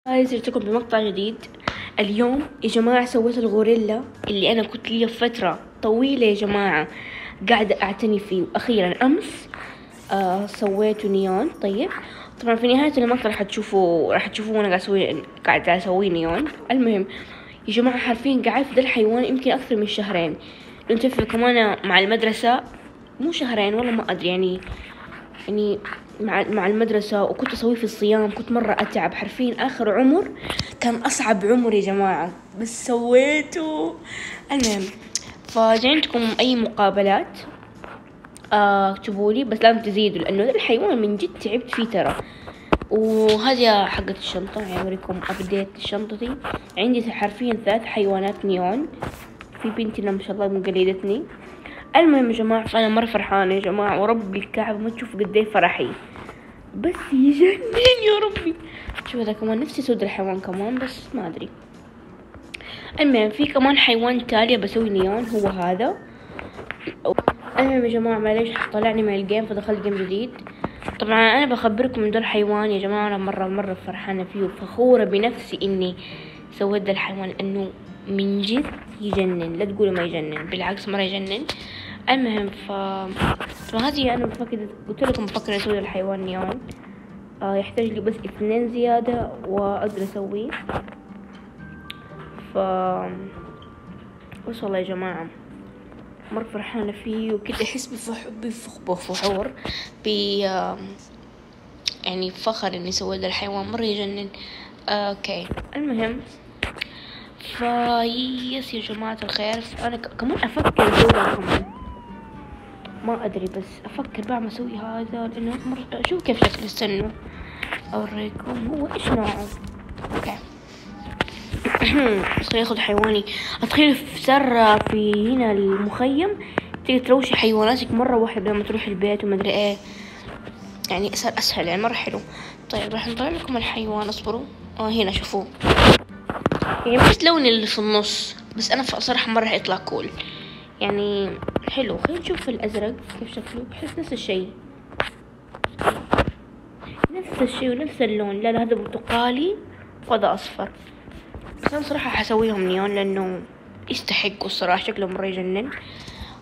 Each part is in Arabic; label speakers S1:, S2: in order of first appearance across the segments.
S1: هاي جبت بمقطع جديد. اليوم يا جماعة سويت الغوريلا اللي أنا كنت لي فترة طويلة يا جماعة قاعدة أعتني فيه، وأخيرا أمس سويته نيون. طيب طبعا في نهاية المقطع راح تشوفوا أنا قاعدة أسوي نيون. المهم يا جماعة حرفيا قعدت في ذا الحيوان يمكن أكثر من شهرين، لأن تعرفوا كمان مع المدرسة مو شهرين والله ما أدري يعني مع المدرسة، وكنت أسويه في الصيام. كنت مرة أتعب حرفيا، آخر عمر كان أصعب عمر يا جماعة، بس سويته. المهم فإذا عندكم أي مقابلات اكتبوا لي، بس لازم تزيدوا لأنه الحيوان من جد تعبت فيه ترى. وهذه حقة الشنطة، يعني أوريكم أبديت شنطتي. عندي حرفيا 3 حيوانات نيون. في بنتنا ما شاء الله مقلدتني. المهم يا جماعة فأنا مرة فرحانة يا جماعة، وربي الكعبة ما تشوف قد ايه فرحي، بس يجنن يا ربي. شوف هذا كمان نفسي سود الحيوان كمان، بس ما أدري. المهم في كمان حيوان تالي بسوي نيون، هو هذا. المهم يا جماعة معليش طلعني من الجيم فدخلت جيم جديد. طبعا أنا بخبركم من ده الحيوان يا جماعة، أنا مرة فرحانة فيه وفخورة بنفسي إني سويت ده الحيوان، لأنه من جد يجنن. لا تقولوا ما يجنن، بالعكس مرة يجنن. المهم فهذه أنا قلت لكم بفكر أسوي الحيوان نيون. يحتاج لي بس 2 زيادة وأقدر أسويه. بس والله يا جماعة مرة فرحانة فيه، وكده أحس بفخور يعني فخر إني سويت ذا الحيوان، مرة يجنن. أوكي المهم يس يا جماعة الخير، أنا كمان أفكر أسوي كمان، ما أدري بس أفكر بعد أسوي هذا لأنه مرة. شوف كيف شكله، استنوا أوريكم هو إيش نوعه. أوكي بس ياخذ حيواني. أتخيل صار في هنا المخيم تيجي تروشي حيواناتك مرة واحدة لما تروح البيت وما أدري إيه، يعني صار أسهل، يعني مرة حلو. طيب راح نطلع لكم الحيوان، اصبروا. هنا شوفوه، يعني بس لوني اللي في النص، بس أنا صراحة مرة يطلع كول، يعني حلو. خلينا نشوف الأزرق كيف شكله، بحس نفس الشيء ونفس اللون. لا هذا برتقالي وهذا أصفر، بس أنا صراحة حسويهم نيون لأنه يستحقوا الصراحة، شكلهم مرة يجنن.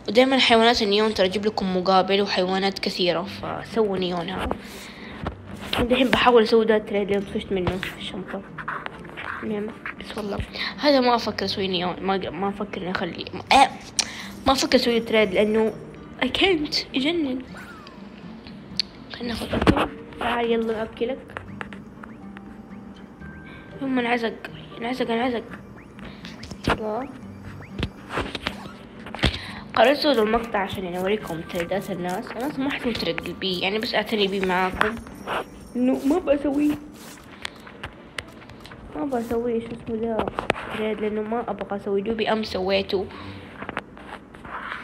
S1: ودايما حيوانات النيون ترى أجيب لكم مقابل وحيوانات كثيرة، فسووا نيون هذا. الحين بحاول أسوي ده تريد اللي طفشت منه في الشنطة. بس والله هذا ما أفكر أسوي نيون، ما أفكر إني أخلي ما أفكر أسوي تريد لأنه I can't يجنن. خلينا ناخذ أكل، تعال يلا أكلك. هم انعزق يلا. قررت أسوي المقطع عشان يعني أوريكم تريدات الناس ما حسوي تريد قلبي، يعني بس أعتني بيه معاكم، إنه ما بسويه شو اسمه ده تريد، لأنه ما أبغى أسوي. دوبي أمس سويته.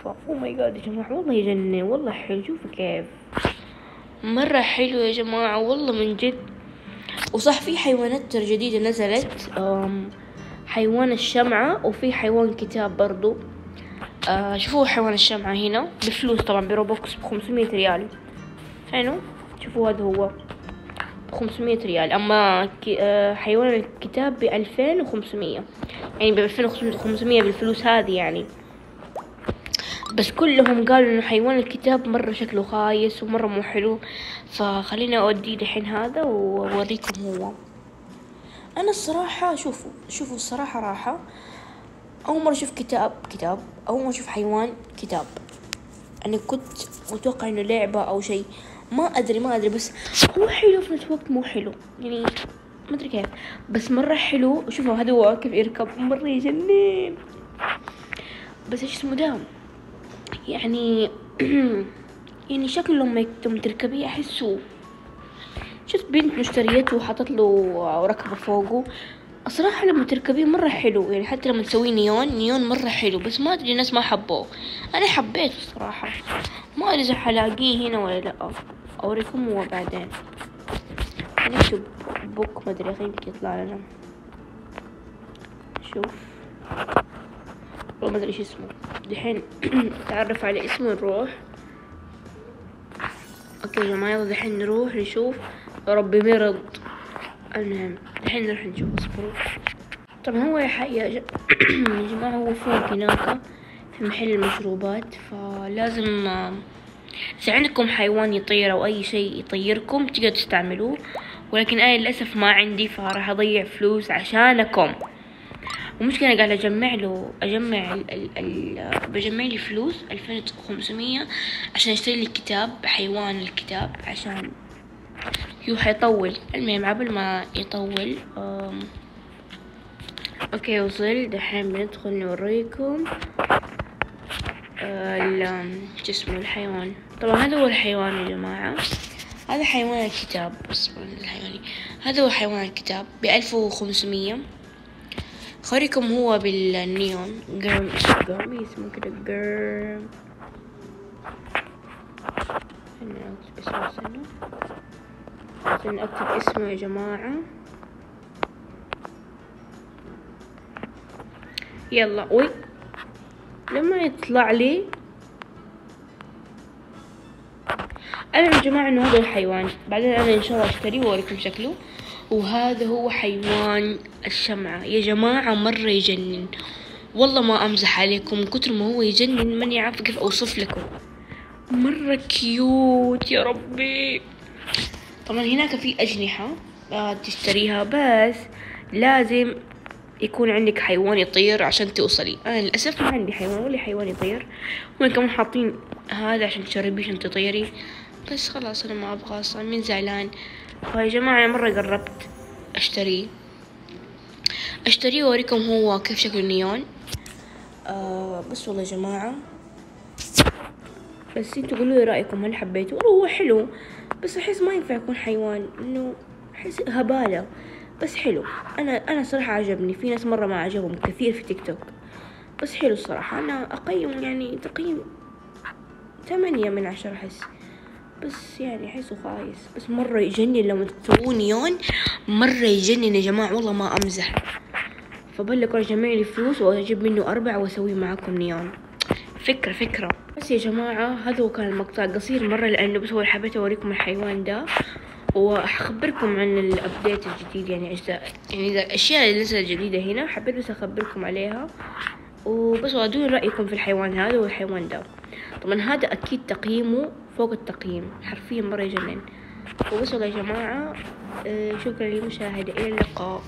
S1: أوه ماي جاد يا جماعة والله يجنن، والله حلو. شوفوا كيف مرة حلو يا جماعة والله من جد. وصح في حيوانات جديدة نزلت، حيوان الشمعة، وفي حيوان كتاب برضو. شوفوا حيوان الشمعة هنا بفلوس طبعا، بروبوكس ب500 ريال. حلو شوفوا هذا هو ب500 ريال، أما حيوان الكتاب ب2500، يعني ب2500 بالفلوس هذه يعني. بس كلهم قالوا إنه حيوان الكتاب مرة شكله خايس ومرة مو حلو، فخلينا أوديه دحين هذا وأوريكم هو. أنا الصراحة شوفوا الصراحة راحة. أول مرة أشوف كتاب، أول مرة أشوف حيوان كتاب. أنا كنت متوقع إنه لعبة أو شيء، ما أدري بس هو حلو في نفس الوقت مو حلو، يعني ما أدري كيف، بس مرة حلو. شوفوا هذا هو كيف يركب، مرة يجنن. بس إيش اسمه ده يعني يعني شكله لما تركبيه أحسه. شفت بنت مشتريته وحطت له ركبة فوقه. الصراحة لما تركبيه مرة حلو، يعني حتى لما تسويه نيون مرة حلو، بس ما أدري الناس ما حبوه. أنا حبيته الصراحة، ما أدري إذا حلاقيه هنا ولا لأ، أوريكم هو بعدين. نكتب بوك ما أدري يمكن يطلع لنا. شوف والله ما أدري إيش اسمه دحين. تعرف على اسمه نروح. أوكي يا جماعة يلا دحين نروح نشوف. يا ربي مرض. المهم الحين نروح نشوف. اصبروا. طبعا هو يا جماعة هو فوق هناك في محل المشروبات، فلازم إذا عندكم حيوان يطير أو أي شيء يطيركم تقدروا تستعملوه، ولكن أنا للأسف ما عندي، فراح أضيع فلوس عشانكم. ومشكلة قاعدة بجمع لي فلوس 2500 عشان اشتري لي كتاب حيوان الكتاب، عشان هو حيطول. المهم قبل ما يطول اوكي وصل دحين بندخل نوريكم شو اسمه الحيوان. طبعا هذا هو الحيوان يا جماعة، هذا حيوان الكتاب. هذا هو حيوان الكتاب ب1500. خوريكم هو بالنيون جرم اسمه كده جرم. عشان اكتب اسمه يا جماعة. يلا وي لما يطلع لي انا يا جماعة انه هذا الحيوان، بعدين انا ان شاء الله اشتريه واوريكم شكله. وهذا هو حيوان الشمعة يا جماعة، مرة يجنن والله ما امزح عليكم، من كتر ما هو يجنن ماني عارفة كيف اوصف لكم. مرة كيوت يا ربي. طبعا هناك في اجنحة تشتريها، بس لازم يكون عندك حيوان يطير عشان توصلي. انا للاسف ما عندي حيوان ولا حيوان يطير، وين كمان حاطين هذا عشان تشربيه عشان تطيري، بس خلاص انا ما ابغى اصلا، مين زعلان. فيا جماعة انا مرة قربت اشتريه واوريكم هو كيف شكل نيون. بس والله يا جماعة، بس انتوا قولوا لي رايكم هل حبيتوا. هو حلو بس احس ما ينفع يكون حيوان، انه احس هبالة، بس حلو. انا صراحة عجبني. في ناس مرة ما عجبهم كثير في تيك توك، بس حلو الصراحة. انا اقيم يعني تقييم 8 من 10 احس، بس يعني احسه خايس، بس مرة يجنن لما تسووه نيون، مرة يجنن يا جماعة والله ما امزح. فبلك اجمع لي فلوس واجيب منه 4 واسوي معاكم نيون. فكرة. بس يا جماعة هذا هو كان المقطع قصير مرة، لانه بس هو حبيت اوريكم الحيوان ده واخبركم عن الابديت الجديد، يعني اجزاء، يعني الاشياء اللي نزلت جديدة هنا حبيت بس اخبركم عليها. وبس وادوني رايكم في الحيوان هذا والحيوان ده. طبعا هذا اكيد تقييمه فوق التقييم حرفيا، مرة يجنن. وبس والله يا جماعة شكرا للمشاهدة، الى اللقاء.